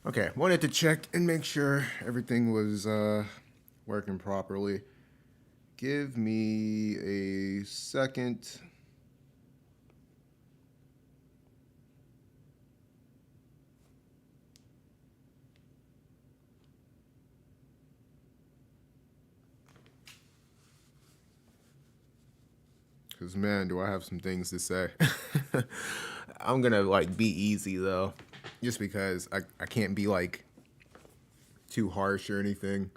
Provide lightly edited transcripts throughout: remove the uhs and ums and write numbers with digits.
Okay, wanted to check and make sure everything was working properly. Give me a second. Cause man, do I have some things to say. I'm gonna like be easy though. Just because I can't be like too harsh or anything.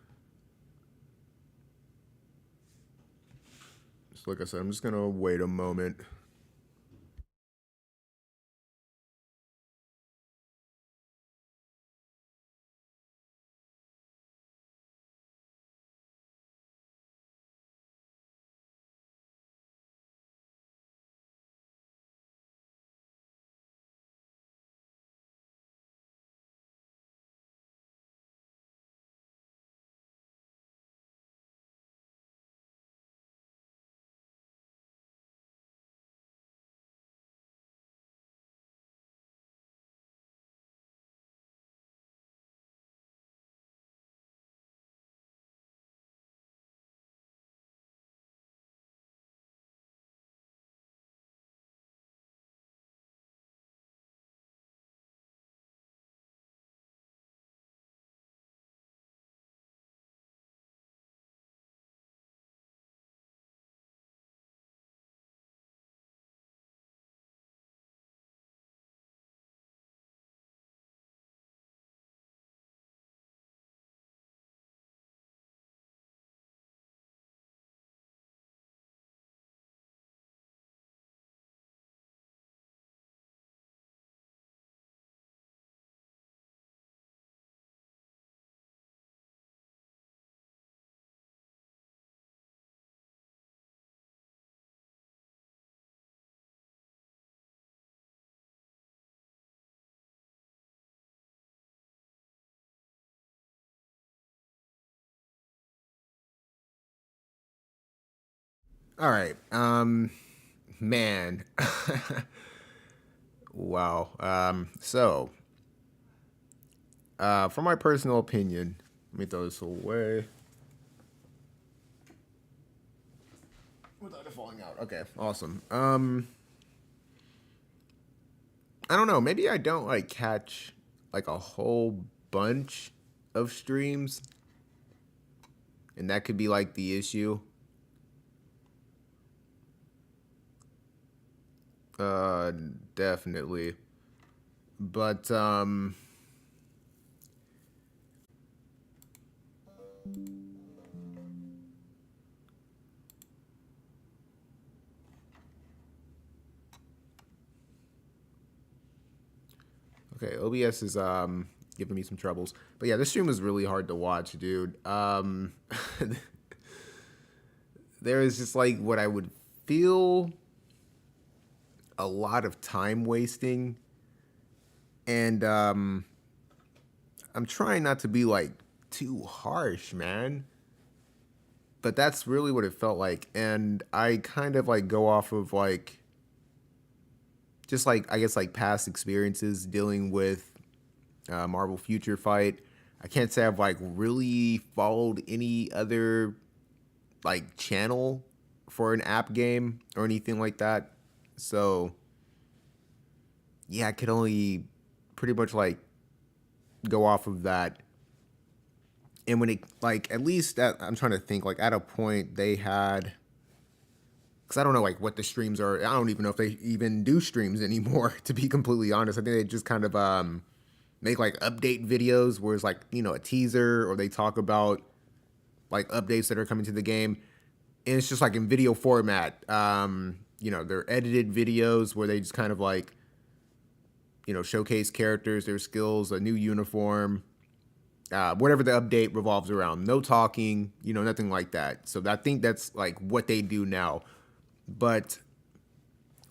So like I said, I'm just gonna wait a moment. All right. Man. Wow. From my personal opinion, let me throw this away. Without it falling out. Okay, awesome. I don't know. Maybe I don't like catch like a whole bunch of streams, and that could be like the issue. Uh, Definitely. But okay, OBS is giving me some troubles. But yeah, this stream was really hard to watch, dude. There is just like what I would feel a lot of time wasting, and I'm trying not to be like too harsh, man. But that's really what it felt like, and I kind of like go off of like just like I guess like past experiences dealing with Marvel Future Fight. I can't say I've like really followed any other like channel for an app game or anything like that. So yeah, I could only pretty much like go off of that. And when it like at least I'm trying to think like at a point they had because I don't know like what the streams are. I don't even know if they even do streams anymore. To be completely honest, I think they just kind of make like update videos where it's like a teaser or they talk about like updates that are coming to the game, and it's just like in video format. They're edited videos where they just kind of like showcase characters, their skills, a new uniform, whatever the update revolves around. No talking, nothing like that. So I think that's like what they do now. But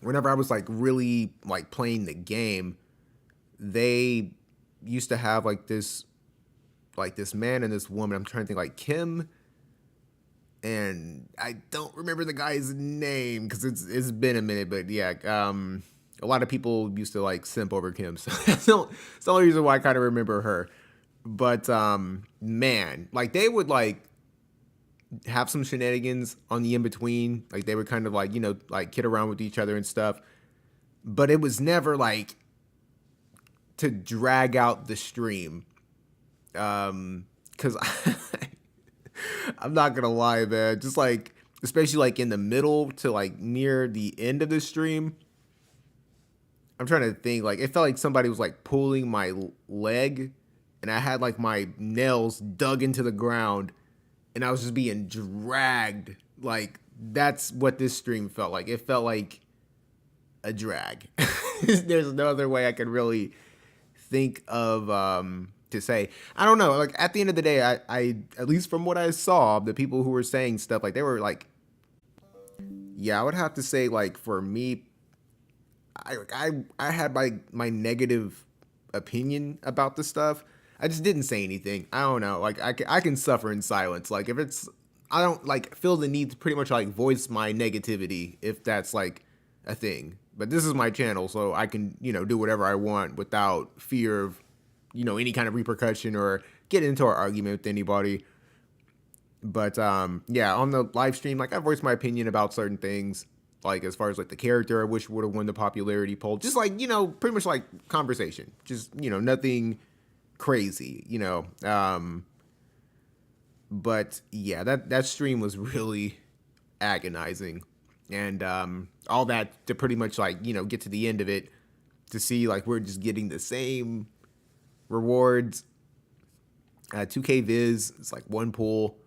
whenever I was like really like playing the game, they used to have like this man and this woman. I'm trying to think like Kim, and I don't remember the guy's name because it's been a minute. But yeah, A lot of people used to like simp over Kim, so that's the only reason why I kind of remember her. But man, like they would like have some shenanigans on the in between. Like they would kind of like, like kid around with each other and stuff. But it was never like to drag out the stream. Cause I'm not gonna lie, man. Just like, especially like in the middle to like near the end of the stream. I'm trying to think, like it felt like somebody was like pulling my leg and I had like my nails dug into the ground and I was just being dragged. Like that's what this stream felt like. It felt like a drag. There's no other way I could really think of to say. I don't know. Like at the end of the day, I at least from what I saw, the people who were saying stuff like they were like, yeah, I would have to say like for me, I had my negative opinion about the stuff. I just didn't say anything. I don't know. Like I can suffer in silence. Like if it's I don't like feel the need to pretty much like voice my negativity if that's like a thing. But this is my channel, so I can, do whatever I want without fear of, any kind of repercussion or get into an argument with anybody. But yeah, on the live stream, like I voiced my opinion about certain things, like as far as like the character I wish would have won the popularity poll. Just like, pretty much like conversation. Just, nothing crazy, but yeah, that stream was really agonizing. And all that to pretty much like, get to the end of it to see like we're just getting the same rewards. 2K Viz, it's like one pool.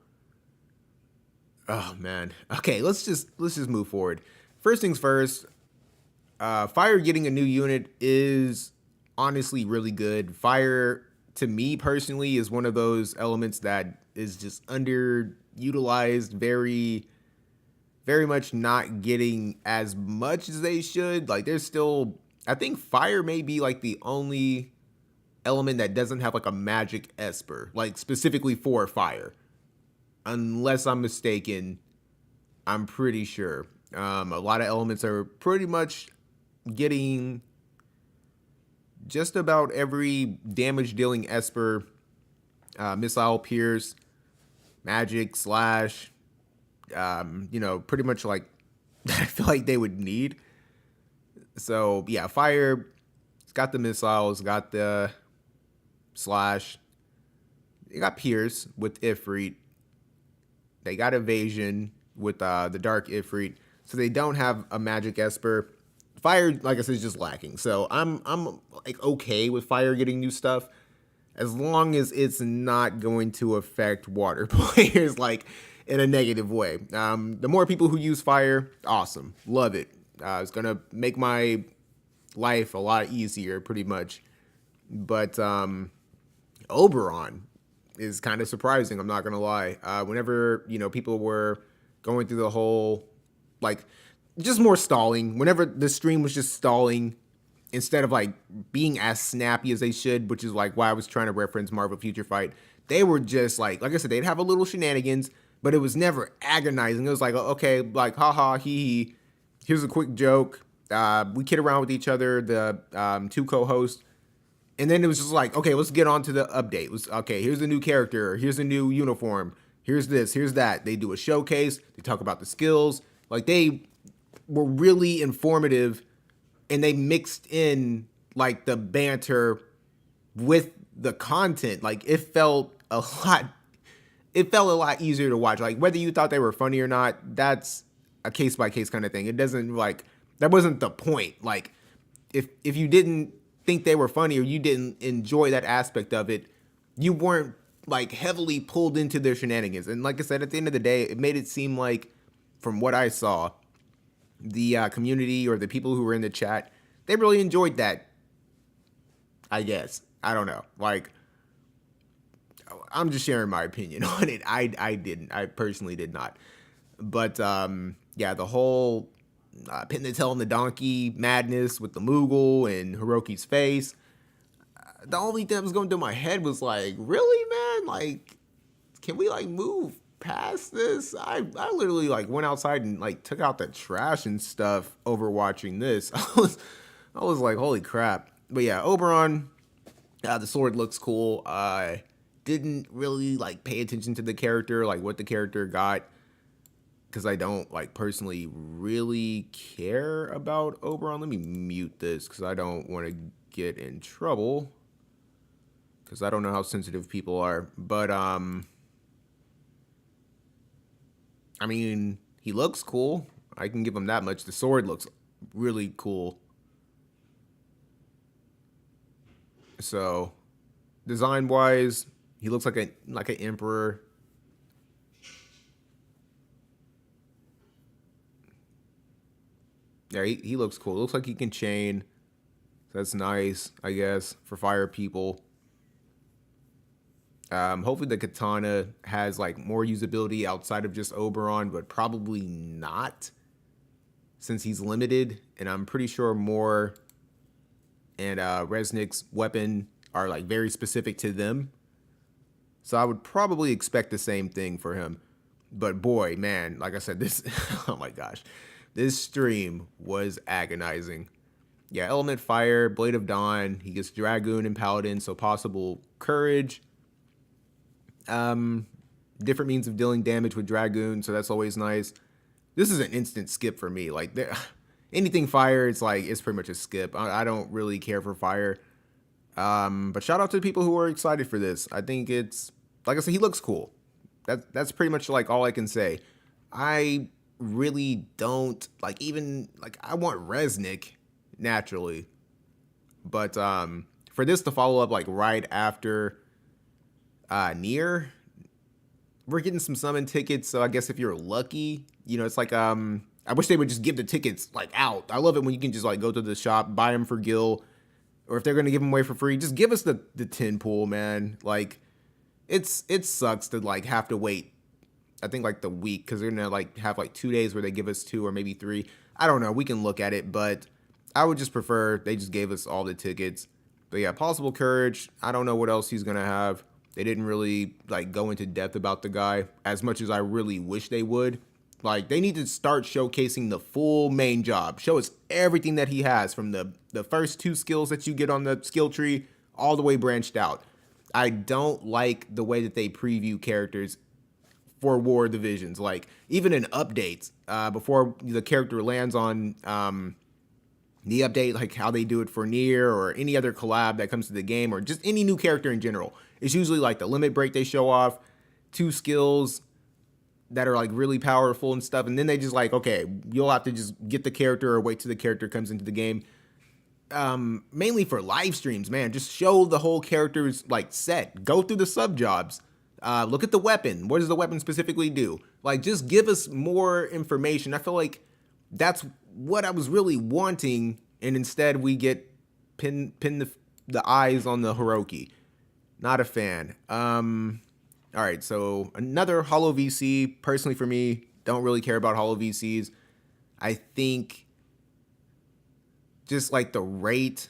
Oh man. Okay, let's just move forward. First things first, Fire getting a new unit is honestly really good. Fire, to me personally, is one of those elements that is just underutilized, very, very much not getting as much as they should. Like there's still, I think Fire may be like the only element that doesn't have like a magic Esper, like specifically for Fire. Unless I'm mistaken, I'm pretty sure. A lot of elements are pretty much getting just about every damage dealing Esper, missile, pierce, magic, slash, pretty much like I feel like they would need. So yeah, Fire, it's got the missiles, got the slash, they got pierce with Ifrit. They got evasion with the Dark Ifrit. So they don't have a magic Esper. Fire, like I said, is just lacking. So I'm like okay with Fire getting new stuff as long as it's not going to affect water players like in a negative way. The more people who use Fire, awesome, love it. It's gonna make my life a lot easier, pretty much. But Oberon is kind of surprising. I'm not gonna lie. Whenever people were going through the whole like just more stalling. Whenever the stream was just stalling instead of like being as snappy as they should, which is like why I was trying to reference Marvel Future Fight. They were just like I said, they'd have a little shenanigans, but it was never agonizing. It was like okay, like haha, hee. Here's a quick joke. We kid around with each other. The two co-hosts. And then it was just like, okay, let's get on to the update. It was, okay, here's a new character. Here's a new uniform. Here's this. Here's that. They do a showcase. They talk about the skills. Like, they were really informative. And they mixed in, like, the banter with the content. Like, it felt a lot easier to watch. Like, whether you thought they were funny or not, that's a case-by-case kind of thing. It doesn't, like, that wasn't the point. Like, if you didn't think they were funny or you didn't enjoy that aspect of it, you weren't like heavily pulled into their shenanigans. And like I said, at the end of the day, it made it seem like, from what I saw, the community or the people who were in the chat, they really enjoyed that. I guess. I don't know. Like, I'm just sharing my opinion on it. I didn't. I personally did not. But yeah, the whole pin the tail on the donkey madness with the Moogle and Hiroki's face. The only thing that was going through my head was like, really, man? Like, can we like move past this? I literally like went outside and like took out the trash and stuff over watching this. I I was like, holy crap. But yeah, Oberon, the sword looks cool. I didn't really like pay attention to the character, like what the character got, because I don't like personally really care about Oberon. Let me mute this because I don't want to get in trouble, because I don't know how sensitive people are. But I mean, he looks cool. I can give him that much. The sword looks really cool. So, design wise, he looks like an emperor. Yeah, he looks cool. Looks like he can chain. So that's nice, I guess, for fire people. Hopefully the katana has like more usability outside of just Oberon, but probably not, since he's limited. And I'm pretty sure Moore and Resnick's weapon are like very specific to them. So I would probably expect the same thing for him. But boy, man, like I said, this, oh my gosh, this stream was agonizing. Yeah, Element Fire, Blade of Dawn, he gets Dragoon and Paladin, so possible Courage. Different means of dealing damage with Dragoon, so that's always nice. This is an instant skip for me. Like, anything fire, it's like, it's pretty much a skip. I don't really care for fire. But shout out to the people who are excited for this. I think it's, like I said, he looks cool. That's pretty much like all I can say. I really don't like, even like, I want Resnick naturally, but for this to follow up like right after Nier, we're getting some summon tickets. So I guess if you're lucky, you know, it's like I wish they would just give the tickets like out. I love it when you can just like go to the shop, buy them for Gil, or if they're gonna give them away for free, just give us the 10 pool, man. Like, it sucks to like have to wait, I think like the week, because they're gonna like have like 2 days where they give us 2 or maybe 3. I don't know. We can look at it, but I would just prefer they just gave us all the tickets. But yeah, possible Courage. I don't know what else he's gonna have. They didn't really like go into depth about the guy as much as I really wish they would. Like, they need to start showcasing the full main job. Show us everything that he has, from the first 2 skills that you get on the skill tree all the way branched out. I don't like the way that they preview characters for War Divisions. Like, even in updates, before the character lands on the update, like how they do it for Nier or any other collab that comes to the game, or just any new character in general, it's usually like the limit break they show off, 2 skills that are like really powerful and stuff, and then they just like, okay, you'll have to just get the character or wait till the character comes into the game. Mainly for live streams, man, just show the whole character's like set. Go through the sub jobs. Look at the weapon. What does the weapon specifically do? Like, just give us more information. I feel like that's what I was really wanting, and instead we get pin the eyes on the Hiroki. Not a fan. All right, so another Hollow VC. Personally, for me, don't really care about Hollow VCs. I think just like the rate,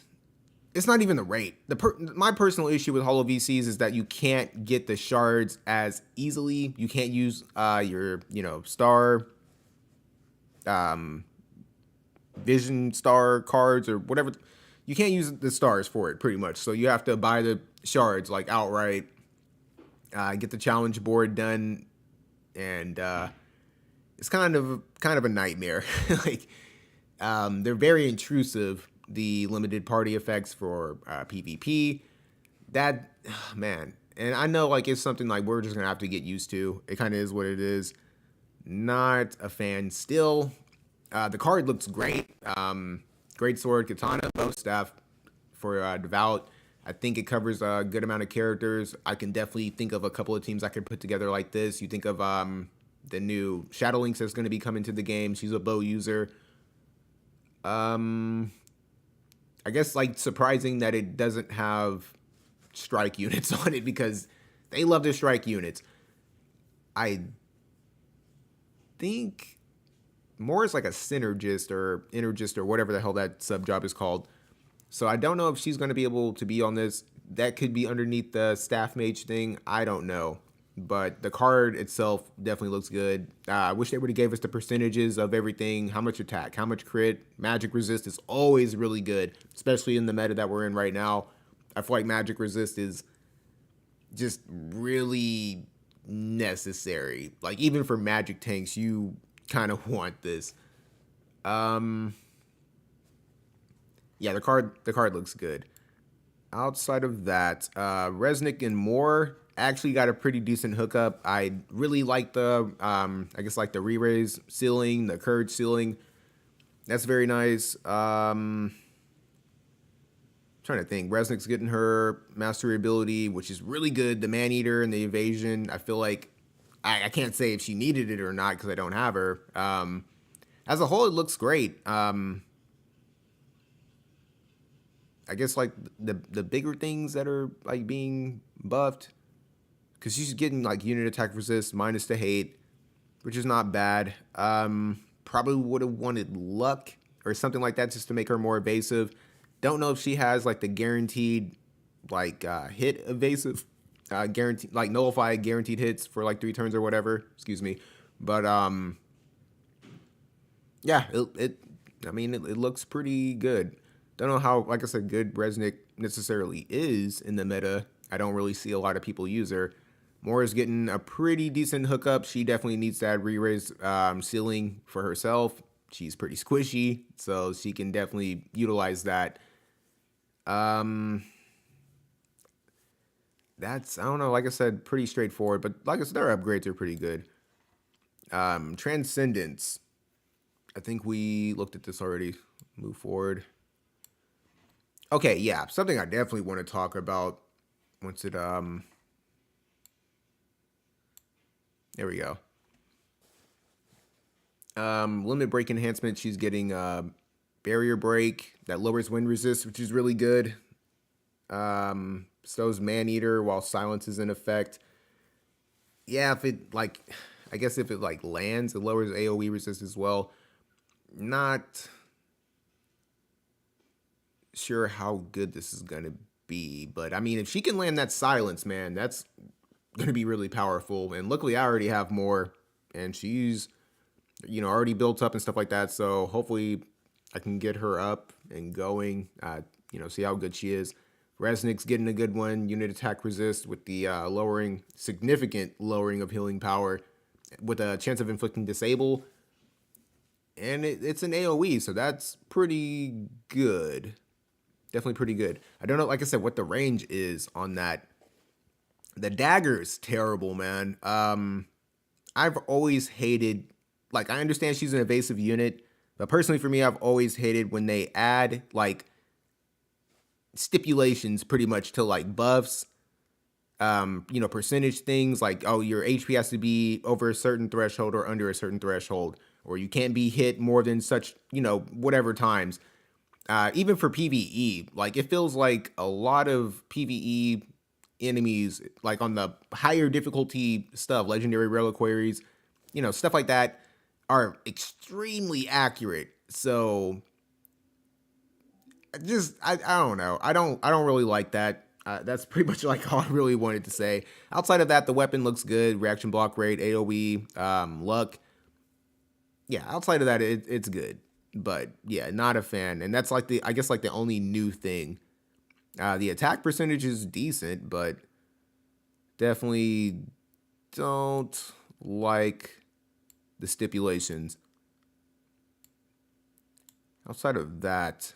it's not even the rate. My personal issue with Hollow VCs is that you can't get the shards as easily. You can't use your, star, vision star cards or whatever. You can't use the stars for it, pretty much. So you have to buy the shards like outright, get the challenge board done, and it's kind of a nightmare. Like, they're very intrusive. The limited party effects for PvP, that, man, and I know like it's something like we're just gonna have to get used to. It kind of is what it is. Not a fan still. The card looks great. Great sword, katana, bow staff for Devout. I think it covers a good amount of characters. I can definitely think of a couple of teams I could put together like this. You think of the new Shadow Lynx that's going to be coming to the game. She's a bow user. I guess like surprising that it doesn't have strike units on it, because they love their strike units. I think more is like a synergist or energist or whatever the hell that sub job is called. So I don't know if she's going to be able to be on this. That could be underneath the staff mage thing. I don't know. but the card itself definitely looks good. I wish they would have gave us the percentages of everything, how much attack, how much crit. Magic resist is always really good, especially in the meta that we're in right now. I feel like magic resist is just really necessary. Like even for magic tanks, you kind of want this. Yeah, the card looks good. Outside of that, Resnick and Moore actually got a pretty decent hookup. I really like the I guess like the re-raise ceiling, the courage ceiling. That's very nice. Trying to think. Resnick's getting her mastery ability, which is really good. The man eater and the evasion. I feel like I can't say if she needed it or not because I don't have her. As a whole, it looks great. I guess like the bigger things that are like being buffed, because she's getting like unit attack resist minus the hate, which is not bad. Probably would have wanted luck or something like that just to make her more evasive. Don't know if she has like the guaranteed like hit evasive, guaranteed like nullify guaranteed hits for like 3 turns or whatever. Excuse me, but yeah, I mean it looks pretty good. Don't know how, like I said, good Resnick necessarily is in the meta. I don't really see a lot of people use her. Moore is getting a pretty decent hookup. She definitely needs that re-raise ceiling for herself. She's pretty squishy, so she can definitely utilize that. That's, I don't know, like I said, pretty straightforward, but like I said, their upgrades are pretty good. Transcendence. I think we looked at this already. Move forward. Okay, yeah, something I definitely want to talk about once it there we go. Limit break enhancement, she's getting barrier break that lowers wind resist, which is really good. So's man eater while silence is in effect. Yeah, if it like I guess if it like lands, it lowers AoE resist as well. Not sure how good this is gonna be, but I mean, if she can land that silence, man, that's gonna be really powerful. And luckily, I already have more, and she's already built up and stuff like that. So hopefully, I can get her up and going. See how good she is. Resnick's getting a good one. Unit attack resist with the significant lowering of healing power, with a chance of inflicting disable, and it's an AOE, so that's pretty good. Definitely pretty good. I don't know, like I said, what the range is on that. The dagger is terrible, man. I've always hated, like, I understand she's an evasive unit, but personally for me, I've always hated when they add like stipulations pretty much to like buffs, percentage things like, oh, your HP has to be over a certain threshold or under a certain threshold, or you can't be hit more than such, whatever times. Even for PvE, like it feels like a lot of PvE enemies, like on the higher difficulty stuff, legendary reliquaries, stuff like that, are extremely accurate. So I don't know. I don't really like that. That's pretty much like all I really wanted to say. Outside of that, the weapon looks good. Reaction block rate, AoE, luck. Yeah, outside of that, it's good. But yeah, not a fan. And that's like I guess like the only new thing. The attack percentage is decent, but definitely don't like the stipulations. Outside of that,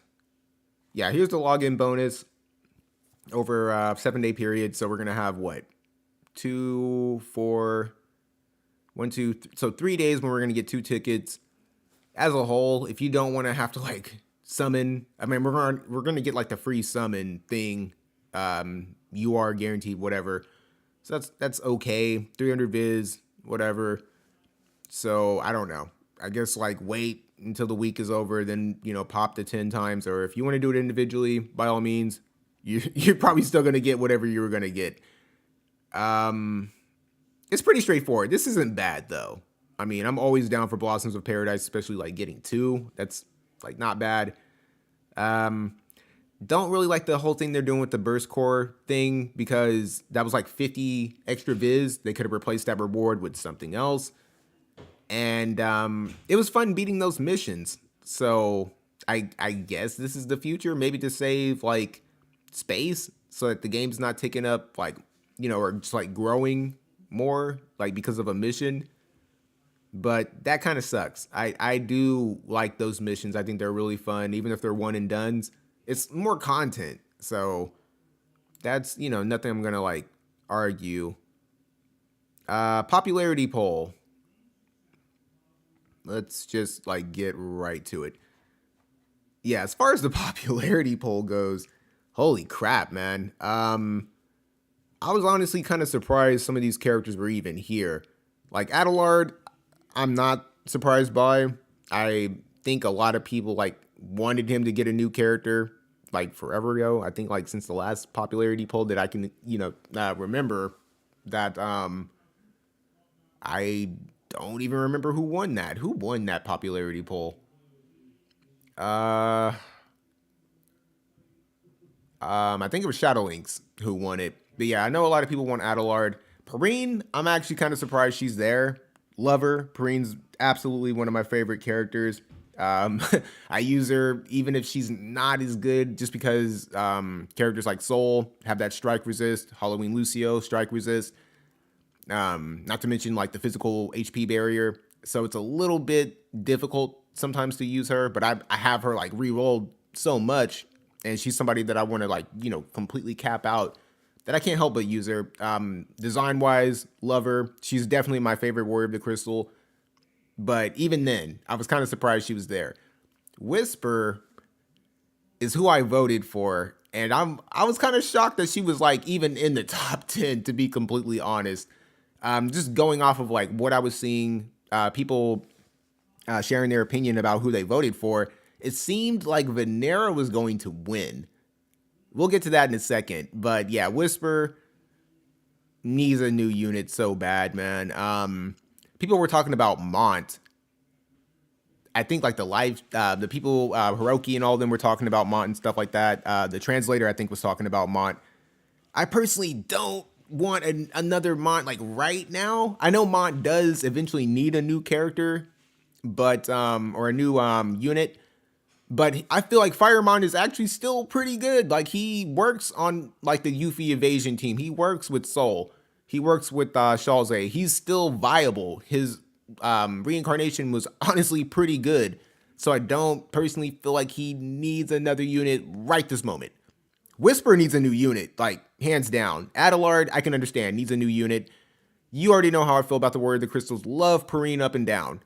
yeah, here's the login bonus over a 7-day period. So we're gonna have what? 2, 4, 1, 2, so 3 days when we're gonna get 2 tickets. As a whole, if you don't want to have to like summon, I mean, we're gonna get like the free summon thing. You are guaranteed whatever. So that's okay. 300 viz, whatever. So I don't know. I guess like wait until the week is over, then pop the 10 times. Or if you want to do it individually, by all means, you're probably still gonna get whatever you were gonna get. It's pretty straightforward. This isn't bad though. I mean, I'm always down for Blossoms of Paradise, especially like getting 2. That's like not bad. Don't really like the whole thing they're doing with the burst core thing because that was like 50 extra viz. They could have replaced that reward with something else. And it was fun beating those missions. So I guess this is the future, maybe to save like space so that the game's not taking up like, or just like growing more like because of a mission. But that kind of sucks. I do like those missions. I think they're really fun, even if they're one and dones. It's more content. So that's, nothing I'm gonna like argue. Popularity poll. Let's just like get right to it. Yeah, as far as the popularity poll goes, holy crap, man. I was honestly kind of surprised some of these characters were even here. Like Adelard, I'm not surprised by. I think a lot of people like wanted him to get a new character like forever ago. I think like since the last popularity poll that I can, remember that I don't even remember who won that. Who won that popularity poll? I think it was Shadowlinks who won it. But yeah, I know a lot of people want Adelard. Perrine, I'm actually kind of surprised she's there. Love her. Perrine's absolutely one of my favorite characters. I use her even if she's not as good, just because characters like Soul have that strike resist, Halloween Lucio strike resist. Not to mention like the physical HP barrier. So it's a little bit difficult sometimes to use her, but I have her like re-rolled so much, and she's somebody that I want to like, completely cap out, that I can't help but use her. Design wise, love her. She's definitely my favorite Warrior of the Crystal. But even then, I was kind of surprised she was there. Whisper is who I voted for, and I was kind of shocked that she was like even in the top 10, to be completely honest. Just going off of like what I was seeing, people sharing their opinion about who they voted for, it seemed like Venera was going to win. We'll get to that in a second. But yeah, Whisper needs a new unit so bad, man. People were talking about Mont. I think like the people, Hiroki and all of them were talking about Mont and stuff like that. The translator, I think, was talking about Mont. I personally don't want another Mont like right now. I know Mont does eventually need a new character, but or a new unit. But I feel like Firemon is actually still pretty good. Like he works on like the Yuffie evasion team. He works with Soul. He works with Shalze. He's still viable. His reincarnation was honestly pretty good. So I don't personally feel like he needs another unit right this moment. Whisper needs a new unit, like hands down. Adelard, I can understand, needs a new unit. You already know how I feel about the Warrior of the Crystals. Love Perrine up and down.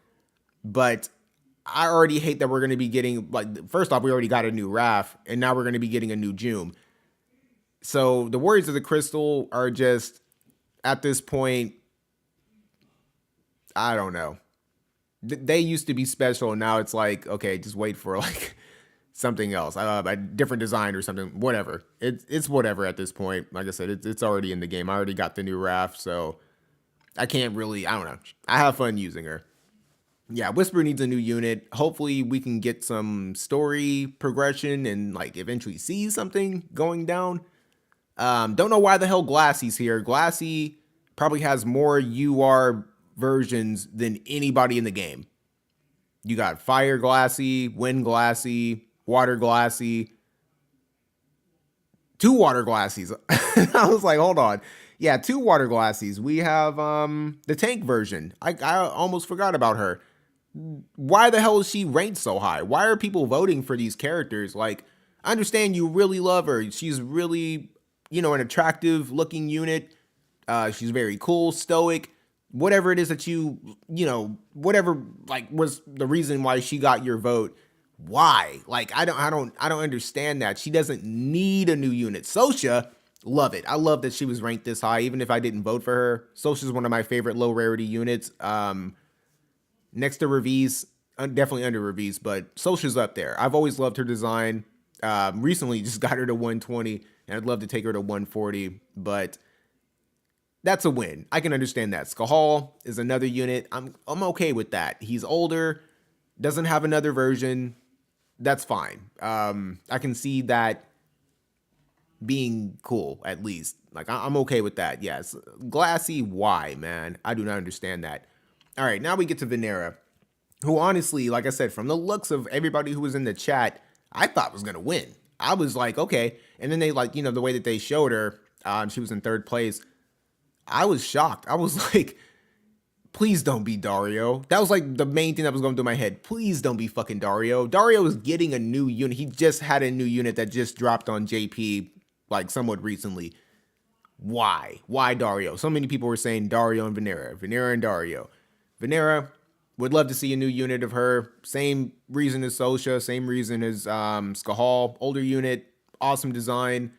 But I already hate that we're going to be getting, like, first off, we already got a new Raph, and now we're going to be getting a new June. So the Warriors of the Crystal are just, at this point, I don't know. They used to be special, and now it's like, okay, just wait for, like, something else, a different design or something, whatever. It's whatever at this point. Like I said, it's already in the game. I already got the new Raph, so I can't really, I don't know. I have fun using her. Yeah, Whisper needs a new unit. Hopefully we can get some story progression and like eventually see something going down. Don't know why the hell Glassy's here. Glassy probably has more UR versions than anybody in the game. You got Fire Glassy, Wind Glassy, Water Glassy, 2 Water Glassies. I was like, hold on. Yeah, 2 Water Glassies. We have the tank version. I almost forgot about her. Why the hell is she ranked so high? Why are people voting for these characters? Like, I understand you really love her. She's really, an attractive looking unit. She's very cool, stoic, whatever it is that whatever like was the reason why she got your vote. Why? Like, I don't understand that. She doesn't need a new unit. Sosha, love it. I love that she was ranked this high, even if I didn't vote for her. Sosha's one of my favorite low rarity units. Next to Revis, definitely under Revis, but Sosha's up there. I've always loved her design. Recently just got her to 120, and I'd love to take her to 140, but that's a win. I can understand that. Skahal is another unit. I'm okay with that. He's older, doesn't have another version. That's fine. I can see that being cool, at least. Like, I'm okay with that. Yes. Glassy, why, man? I do not understand that. All right, now we get to Venera, who honestly, like I said, from the looks of everybody who was in the chat, I thought was going to win. I was like, okay. And then they, like, the way that they showed her, she was in third place. I was shocked. I was like, please don't be Dario. That was like the main thing that was going through my head. Please don't be fucking Dario. Dario is getting a new unit. He just had a new unit that just dropped on JP like somewhat recently. Why? Why Dario? So many people were saying Dario and Venera. Venera and Dario. Venera, would love to see a new unit of her. Same reason as Sosha. Same reason as Skahal. Older unit. Awesome design.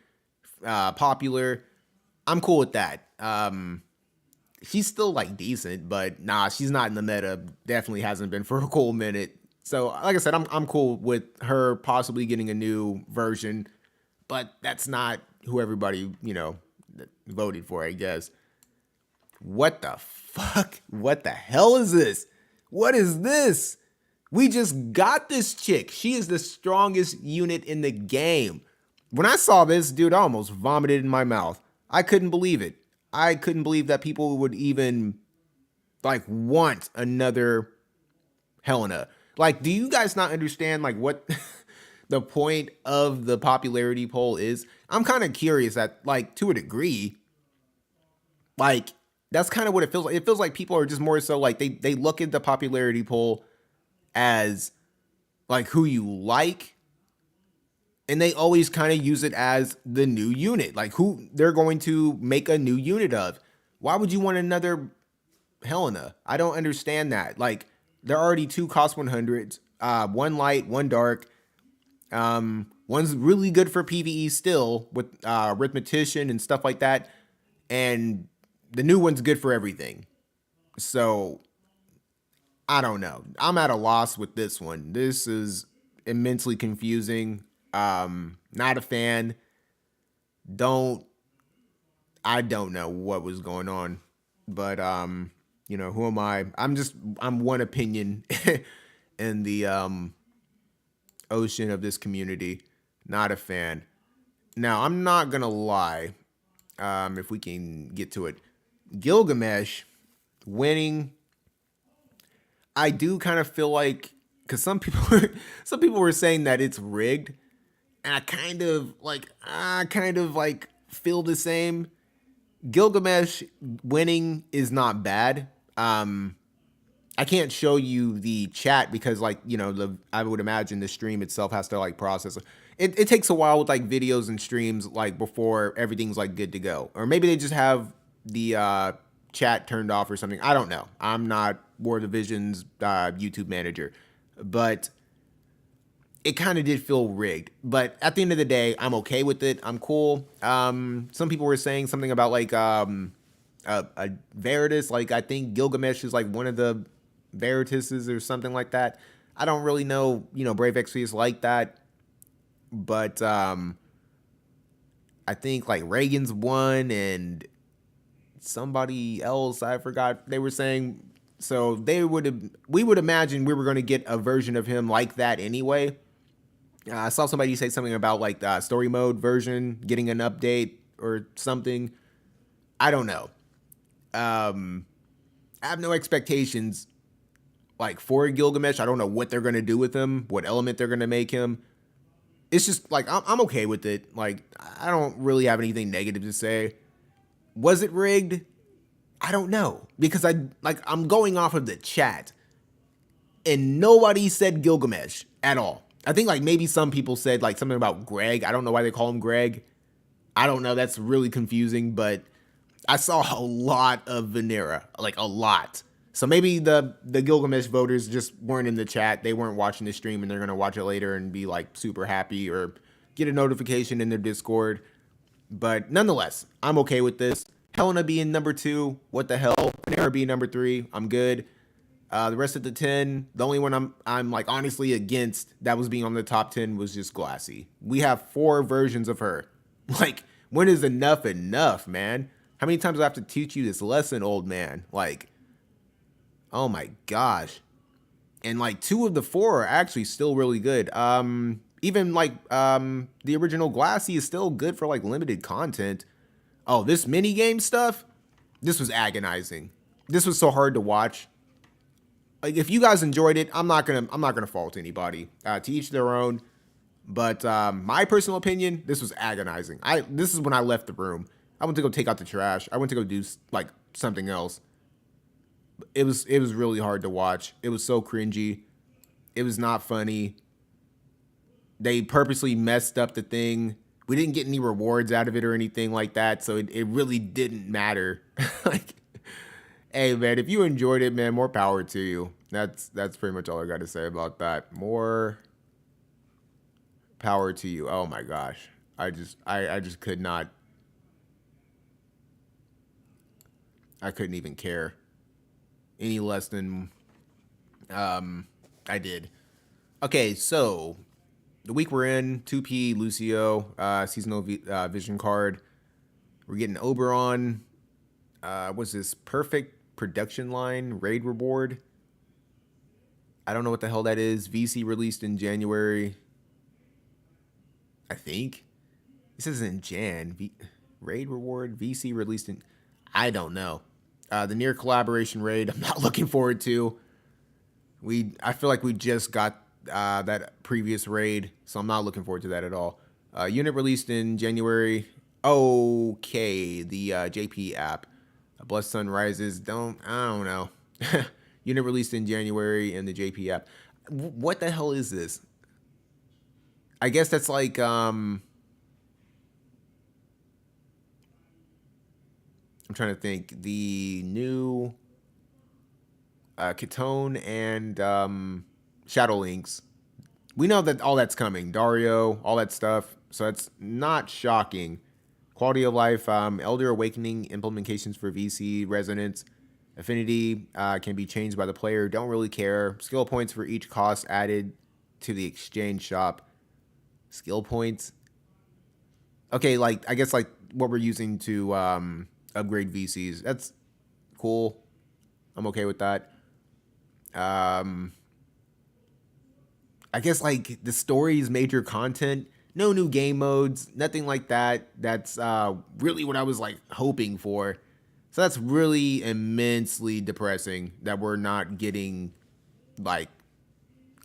Popular. I'm cool with that. She's still like decent, but nah, she's not in the meta. Definitely hasn't been for a cool minute. So like I said, I'm cool with her possibly getting a new version, but that's not who everybody, voted for, I guess. What the fuck? What the hell is this? What is this? We just got this chick. She is the strongest unit in the game. When I saw this, dude, I almost vomited in my mouth. I couldn't believe it. I couldn't believe that people would even like want another Helena. Like, do you guys not understand like what the point of the popularity poll is? I'm kind of curious that, like, to a degree, like, that's kind of what it feels like. It feels like people are just more so like they look at the popularity poll as like who you like, and they always kind of use it as the new unit, like who they're going to make a new unit of. Why would you want another Helena? I don't understand that. Like, there are already 2 cost 100s, one light, one dark. One's really good for PvE still with arithmetician and stuff like that, and the new one's good for everything. So I don't know. I'm at a loss with this one. This is immensely confusing. Not a fan. I don't know what was going on, but who am I? I'm one opinion in the ocean of this community. Not a fan. Now, I'm not gonna lie. If we can get to it, Gilgamesh winning, I do kind of feel like, because some people were saying that it's rigged. And I kind of like feel the same. Gilgamesh winning is not bad. I can't show you the chat because, like, I would imagine the stream itself has to like process. It takes a while with like videos and streams, like, before everything's like good to go. Or maybe they just have the chat turned off or something. I don't know. I'm not War Division's YouTube manager, but it kind of did feel rigged. But at the end of the day, I'm okay with it. I'm cool. Some people were saying something about like a Veritas. Like, I think Gilgamesh is like one of the Verituses or something like that. I don't really know, Brave XP is like that. But I think like Reagan's one and somebody else, I forgot, they were saying. So we would imagine we were going to get a version of him like that anyway. I saw somebody say something about like the story mode version getting an update or something. I don't know. I have no expectations like for Gilgamesh. I don't know what they're going to do with him, what element they're going to make him. It's just like, I'm okay with it. Like, I don't really have anything negative to say. Was it rigged? I don't know, because I'm going off of the chat and nobody said Gilgamesh at all. I think like maybe some people said like something about Greg. I don't know why they call him Greg. I don't know. That's really confusing, but I saw a lot of Venera, like a lot. So maybe the Gilgamesh voters just weren't in the chat. They weren't watching the stream and they're going to watch it later and be like super happy or get a notification in their Discord. But nonetheless, I'm okay with this. Helena being number 2, what the hell? Venera being number 3, I'm good. The rest of the 10, the only one I'm like honestly against that was being on the top 10 was just Glassy. We have 4 versions of her. Like, when is enough, man? How many times do I have to teach you this lesson, old man? Like, oh my gosh. And like 2 of the 4 are actually still really good. Even like the original Glassy is still good for like limited content. Oh, this mini game stuff, this was agonizing. This was so hard to watch. Like if you guys enjoyed it, I'm not gonna fault anybody. To each their own. But my personal opinion, this was agonizing. This is when I left the room. I went to go take out the trash. I went to go do like something else. It was really hard to watch. It was so cringy. It was not funny. They purposely messed up the thing. We didn't get any rewards out of it or anything like that, so it really didn't matter. Like, hey man, if you enjoyed it, man, more power to you. That's pretty much all I got to say about that. More power to you. Oh my gosh, I just could not. I couldn't even care any less than I did. Okay, so the week we're in, 2P Lucio, seasonal vision card. We're getting Oberon. What's this? Perfect production line raid reward. I don't know what the hell that is. VC released in January. I think. It says in Jan. Raid reward. VC released in. I don't know. The near collaboration raid. I'm not looking forward to. I feel like we just got that previous raid, so I'm not looking forward to that at all. Unit released in January. Okay, the JP app. Blessed Sun Rises. I don't know. Unit released in January and the JP app. What the hell is this? I guess that's like I'm trying to think. The new Ketone and Shadow Links. We know that all that's coming. Dario, all that stuff. So it's not shocking. Quality of life, Elder Awakening implementations for VC Resonance. Affinity can be changed by the player. Don't really care. Skill points for each cost added to the exchange shop. Skill points. Okay, like I guess like what we're using to upgrade VCs. That's cool. I'm okay with that. I guess like the story's major content. No new game modes, nothing like that. That's really what I was like hoping for. So that's really immensely depressing that we're not getting like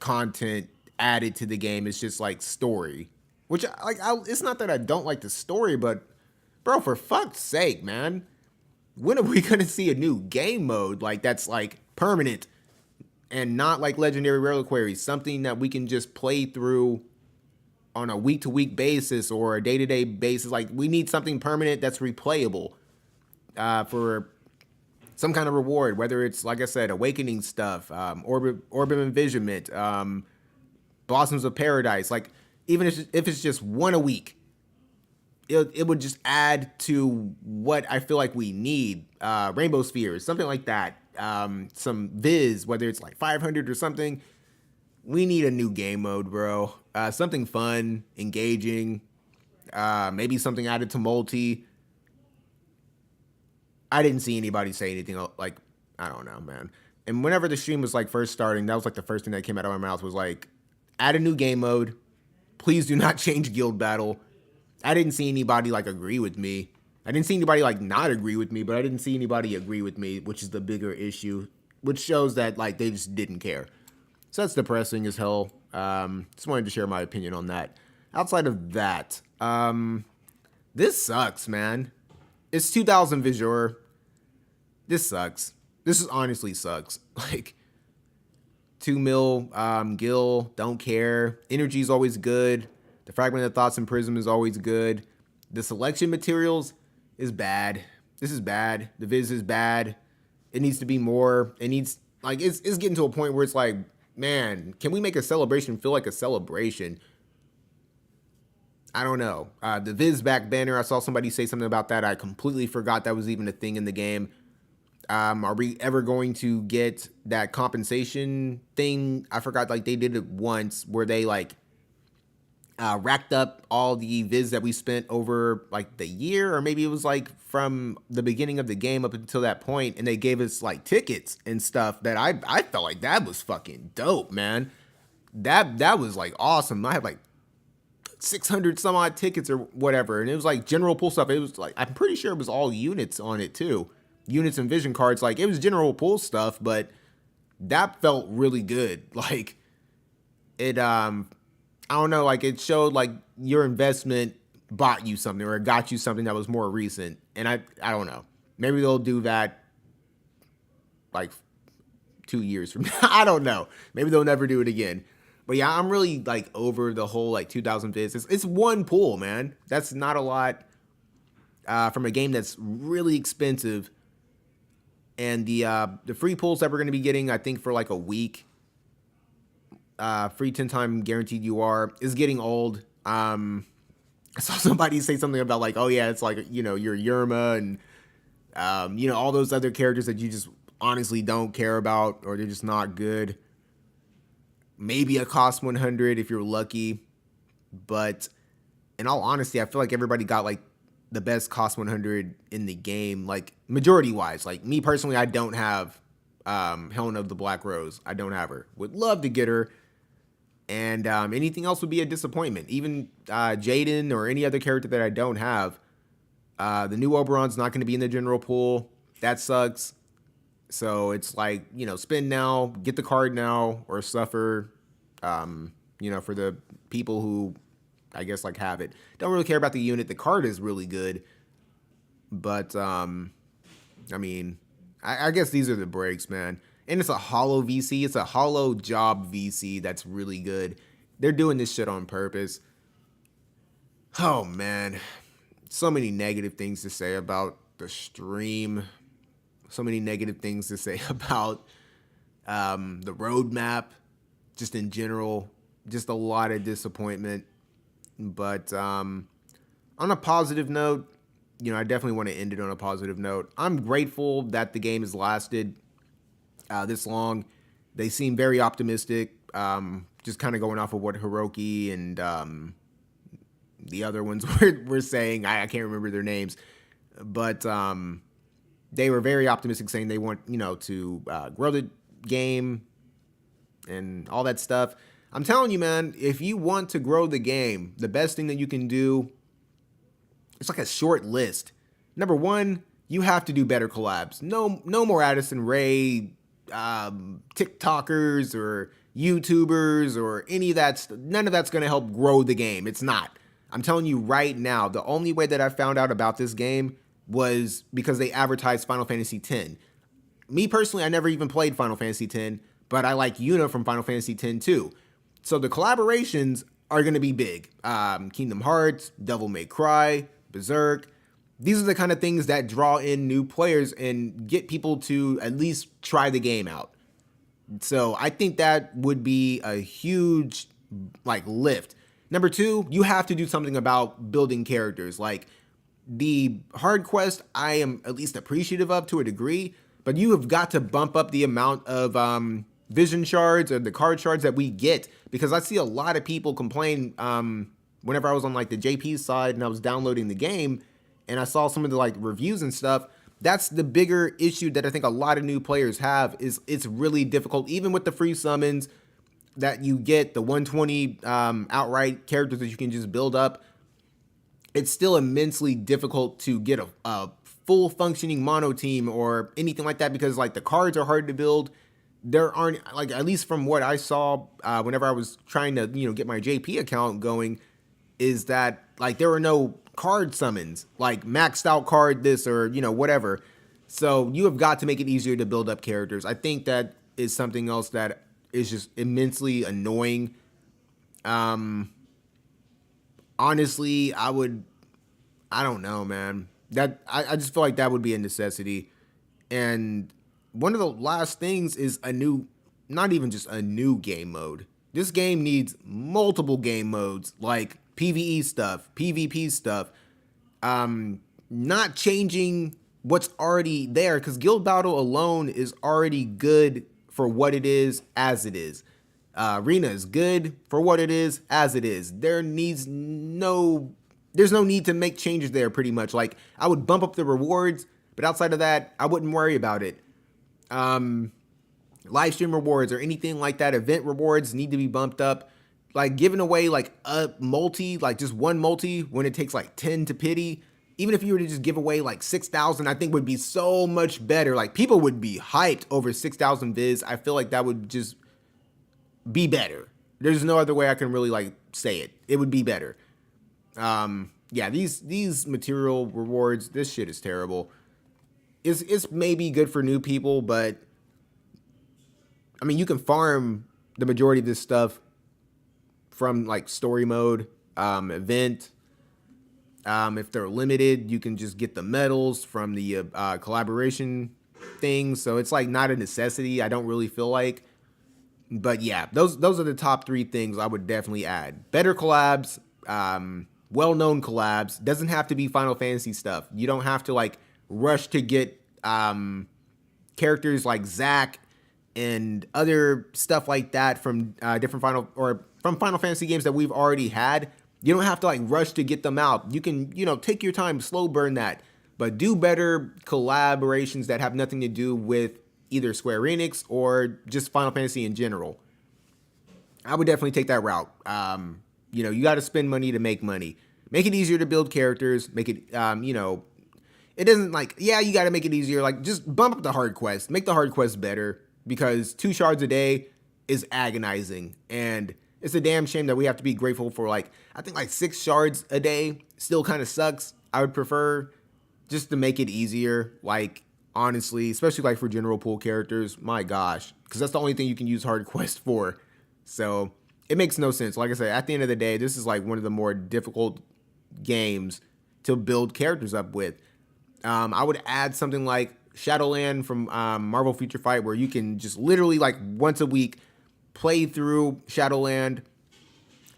content added to the game. It's just like story, which it's not that I don't like the story, but bro, for fuck's sake, man, when are we gonna see a new game mode like that's like permanent and not like legendary reliquaries, something that we can just play through on a week-to-week basis or a day-to-day basis? Like we need something permanent that's replayable for some kind of reward, whether it's like I said, awakening stuff, orb of envisionment, blossoms of paradise. Like even if it's just one a week, it would just add to what I feel like we need. Rainbow spheres, something like that. Some viz, whether it's like 500 or something. We need a new game mode, bro. Something fun, engaging. Maybe something added to multi. I didn't see anybody say anything like, I don't know, man. And whenever the stream was like first starting, that was like the first thing that came out of my mouth was like, add a new game mode. Please do not change guild battle. I didn't see anybody like agree with me. I didn't see anybody like not agree with me, but I didn't see anybody agree with me, which is the bigger issue, which shows that like they just didn't care. So that's depressing as hell. Just wanted to share my opinion on that. Outside of that, this sucks, man. It's 2000 Vizure. This sucks. This is honestly sucks. Like 2 mil, Gil, don't care. Energy is always good. The Fragmented Thoughts and Prism is always good. The selection materials is bad. This is bad. The Viz is bad. It needs to be more. It needs, like, it's getting to a point where it's like, man, can we make a celebration feel like a celebration? I don't know. The Viz back banner, I saw somebody say something about that. I completely forgot that was even a thing in the game. Are we ever going to get that compensation thing? I forgot, like, they did it once where they, like, racked up all the Viz that we spent over, like, the year, or maybe it was, like, from the beginning of the game up until that point, and they gave us, like, tickets and stuff that I felt like that was fucking dope, man. That was, like, awesome. I had, like, 600 some odd tickets or whatever. And it was like general pool stuff. It was like, I'm pretty sure it was all units on it too. Units and vision cards. Like, it was general pool stuff, but that felt really good. Like, it, I don't know, like, it showed like your investment bought you something or it got you something that was more recent. And I don't know. Maybe they'll do that like 2 years from now. I don't know. Maybe they'll never do it again. But yeah, I'm really like over the whole like 2,000 bits. It's one pool, man. That's not a lot from a game that's really expensive. And the free pools that we're going to be getting, I think for like a week, free 10-time guaranteed UR is getting old. I saw somebody say something about like, oh yeah, it's like, you know, your Yerma and, you know, all those other characters that you just honestly don't care about or they're just not good. Maybe a cost 100 if you're lucky. But in all honesty, I feel like everybody got like the best cost 100 in the game, like majority wise. Like me personally, I don't have Helena of the Black Rose. I don't have her. Would love to get her. And anything else would be a disappointment. Even Jaden or any other character that I don't have. The new Oberon's not going to be in the general pool. That sucks. So it's like, you know, spend now, get the card now, or suffer, you know, for the people who, I guess, like have it. Don't really care about the unit. The card is really good. But, I mean, I guess these are the breaks, man. And it's a hollow VC. It's a hollow job VC that's really good. They're doing this shit on purpose. Oh, man. So many negative things to say about the stream. So many negative things to say about the roadmap. Just in general. Just a lot of disappointment. But on a positive note, you know, I definitely want to end it on a positive note. I'm grateful that the game has lasted this long. They seem very optimistic. Just kind of going off of what Hiroki and the other ones were saying. I can't remember their names. But they were very optimistic, saying they want, you know, to grow the game and all that stuff. I'm telling you, man, if you want to grow the game, the best thing that you can do, it's like a short list. Number one, you have to do better collabs. No more Addison Rae, TikTokers or YouTubers or any of that. None of that's going to help grow the game. It's not. I'm telling you right now, the only way that I found out about this game was because they advertised Final Fantasy X. Me personally, I never even played Final Fantasy X, but I like Yuna from Final Fantasy X too. So the collaborations are going to be big. Kingdom Hearts, Devil May Cry, Berserk. These are the kind of things that draw in new players and get people to at least try the game out. So I think that would be a huge like lift. Number two, you have to do something about building characters. Like the hard quest, I am at least appreciative of to a degree, but you have got to bump up the amount of vision shards or the card shards that we get, because I see a lot of people complain whenever I was on like the JP side and I was downloading the game and I saw some of the like reviews and stuff. That's the bigger issue that I think a lot of new players have, is it's really difficult, even with the free summons that you get, the 120 outright characters that you can just build up. It's still immensely difficult to get a full functioning mono team or anything like that, because like the cards are hard to build. There aren't, like, at least from what I saw whenever I was trying to, you know, get my JP account going, is that like there were no card summons, like maxed out card this or, you know, whatever. So you have got to make it easier to build up characters. I think that is something else that is just immensely annoying. Honestly, I don't know, man. That I just feel like that would be a necessity. And one of the last things is not even just a new game mode. This game needs multiple game modes, like PvE stuff, PvP stuff. Not changing what's already there, because Guild Battle alone is already good for what it is as it is. Arena is good for what it is as it is. There's no need to make changes there, pretty much. Like, I would bump up the rewards, but outside of that, I wouldn't worry about it. Live stream rewards or anything like that, event rewards need to be bumped up. like giving away like a multi, like just one multi when it takes like 10 to pity. Even if you were to just give away like 6,000, I think would be so much better. Like people would be hyped over 6,000 viz. I feel like that would just be better. There's no other way I can really like say it. It would be better. Yeah, these material rewards, this shit is terrible. It's maybe good for new people, but I mean, you can farm the majority of this stuff from like story mode, event. If they're limited, you can just get the medals from the collaboration things. So it's like not a necessity. I don't really feel like. But yeah, those are the top three things I would definitely add. Better collabs, well-known collabs. Doesn't have to be Final Fantasy stuff. You don't have to like rush to get characters like Zack and other stuff like that from different Final Fantasy games that we've already had. You don't have to like rush to get them out. You can, take your time, slow burn that, but do better collaborations that have nothing to do with either Square Enix or just Final Fantasy in general. I would definitely take that route. You got to spend money to make money. Make it easier to build characters. Make it, it doesn't like, yeah, you got to make it easier. Like, just bump up the hard quest. Make the hard quest better, because 2 shards a day is agonizing. And it's a damn shame that we have to be grateful for, like, I think like 6 shards a day still kind of sucks. I would prefer just to make it easier. Like, honestly, especially like for general pool characters, my gosh, because that's the only thing you can use hard quest for. So it makes no sense. Like I said, at the end of the day, this is like one of the more difficult games to build characters up with. I would add something like Shadowland from Marvel Future Fight, where you can just literally like once a week play through Shadowland.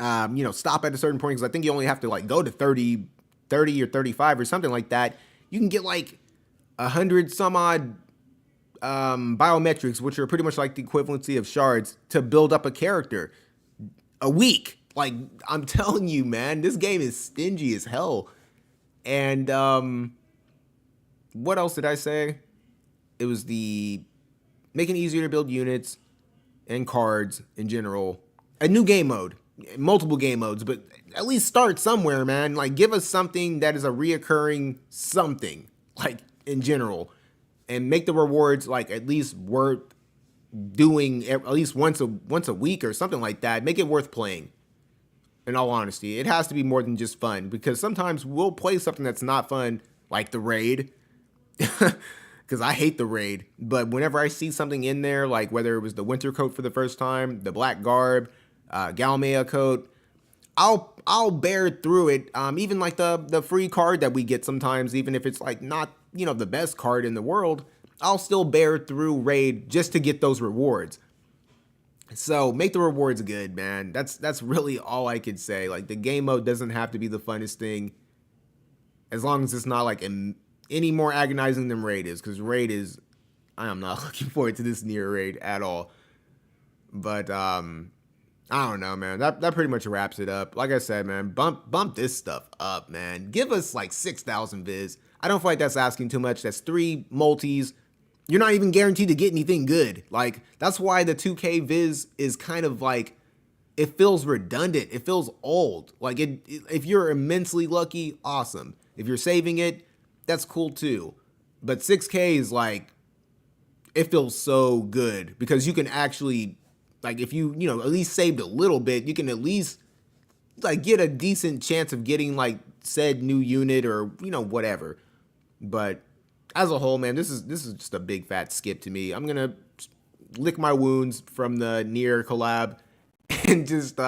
Stop at a certain point, because I think you only have to like go to 30 or 35 or something like that. You can get like 100 some odd biometrics, which are pretty much like the equivalency of shards, to build up a character a week. Like, I'm telling you, man, this game is stingy as hell. And what else did I say? It was the making it easier to build units and cards in general. A new game mode, multiple game modes, but at least start somewhere, man. Like, give us something that is a reoccurring something, like, in general, and make the rewards like at least worth doing at least once a week or something like that. Make it worth playing. In all honesty, it has to be more than just fun, because sometimes we'll play something that's not fun, like the raid, because I hate the raid. But whenever I see something in there, like whether it was the winter coat for the first time, the black garb, Galmea coat, I'll bear through it. Even like the free card that we get sometimes, even if it's like not the best card in the world, I'll still bear through raid just to get those rewards. So make the rewards good, man. That's really all I could say. Like, the game mode doesn't have to be the funnest thing, as long as it's not like any more agonizing than raid is. Because raid is, I am not looking forward to this Nier raid at all. But I don't know, man. That pretty much wraps it up. Like I said, man, bump this stuff up, man. Give us like 6,000 viz. I don't feel like that's asking too much. That's 3 multis. You're not even guaranteed to get anything good. Like, that's why the 2K viz is kind of like, it feels redundant. It feels old. Like, if you're immensely lucky, awesome. If you're saving it, that's cool too. But 6K is like, it feels so good, because you can actually, like, if you at least saved a little bit, you can at least like get a decent chance of getting like said new unit or whatever. But as a whole, man, this is just a big fat skip to me. I'm gonna lick my wounds from the Nier collab and just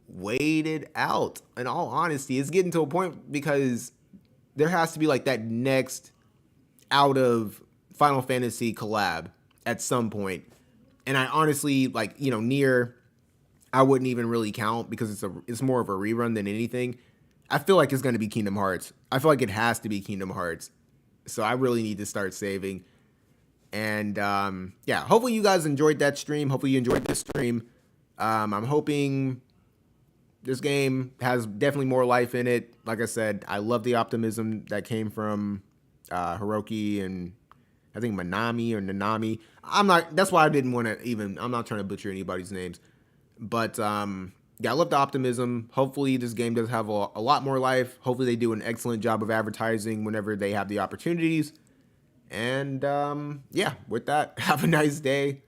wait it out. In all honesty, it's getting to a point, because there has to be like that next out of Final Fantasy collab at some point. And I honestly, like, Nier, I wouldn't even really count, because it's more of a rerun than anything. I feel like it's going to be Kingdom Hearts. I feel like it has to be Kingdom Hearts. So I really need to start saving. And yeah, hopefully you guys enjoyed that stream. Hopefully you enjoyed this stream. I'm hoping this game has definitely more life in it. Like I said, I love the optimism that came from Hiroki and I think Manami or Nanami. That's why I didn't want to I'm not trying to butcher anybody's names. But yeah, I love the optimism. Hopefully, this game does have a lot more life. Hopefully, they do an excellent job of advertising whenever they have the opportunities. And yeah, with that, have a nice day.